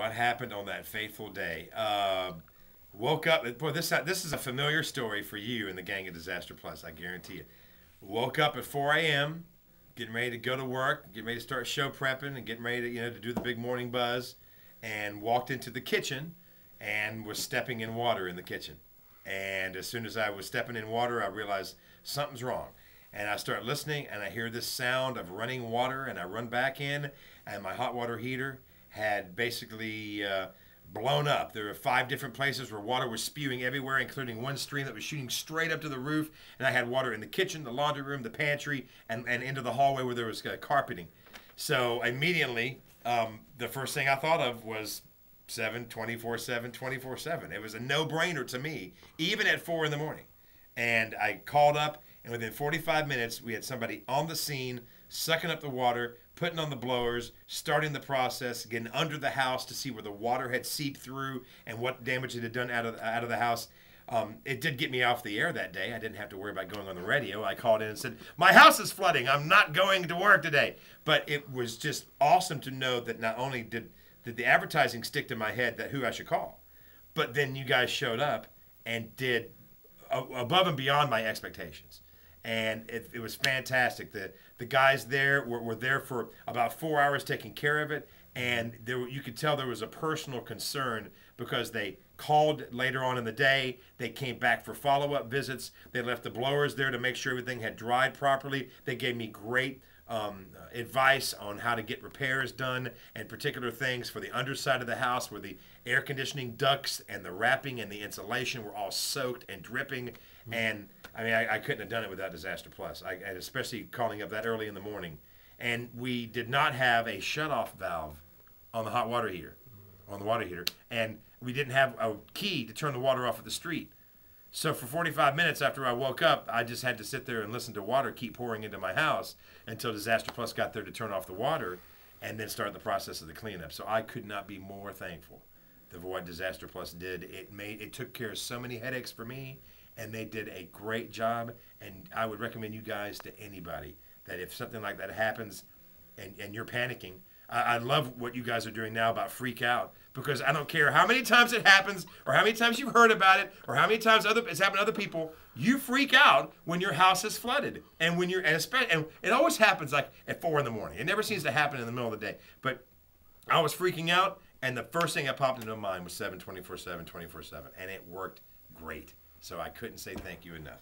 what happened on that fateful day. Woke up. Boy, this is a familiar story for you in the gang of Disaster Plus. I guarantee you. Woke up at 4 a.m. Getting ready to go to work, getting ready to start show prepping, and getting ready to do the big morning buzz, and walked into the kitchen, and was stepping in water in the kitchen. And as soon as I was stepping in water, I realized something's wrong. And I start listening, and I hear this sound of running water, and I run back in, and my hot water heater had basically blown up. There were 5 different places where water was spewing everywhere, including one stream that was shooting straight up to the roof. And I had water in the kitchen, the laundry room, the pantry, and into the hallway where there was carpeting. So immediately, the first thing I thought of was 24/7, 24/7. It was a no-brainer to me, even at 4 in the morning. And I called up, and within 45 minutes, we had somebody on the scene, sucking up the water, putting on the blowers, starting the process, getting under the house to see where the water had seeped through and what damage it had done out of the house. It did get me off the air that day. I didn't have to worry about going on the radio. I called in and said, my house is flooding. I'm not going to work today. But it was just awesome to know that not only did the advertising stick to my head that who I should call, but then you guys showed up and did above and beyond my expectations. And it was fantastic. The guys there were there for about 4 hours taking care of it, and you could tell there was a personal concern because they called later on in the day. They came back for follow-up visits. They left the blowers there to make sure everything had dried properly. They gave me great advice on how to get repairs done and particular things for the underside of the house where the air conditioning ducts and the wrapping and the insulation were all soaked and dripping. And I mean, I couldn't have done it without Disaster Plus, and especially calling up that early in the morning. And we did not have a shut-off valve on the hot water heater, and we didn't have a key to turn the water off at the street. So for 45 minutes after I woke up, I just had to sit there and listen to water keep pouring into my house until Disaster Plus got there to turn off the water and then start the process of the cleanup. So I could not be more thankful for what Disaster Plus did. It took care of so many headaches for me, and they did a great job. And I would recommend you guys to anybody that if something like that happens and you're panicking, I love what you guys are doing now about freak out, because I don't care how many times it happens or how many times you've heard about it or how many times it's happened to other people. You freak out when your house is flooded, and when and it always happens like at 4 in the morning. It never seems to happen in the middle of the day. But I was freaking out, and the first thing that popped into my mind was 24/7, 24/7, and it worked great. So I couldn't say thank you enough.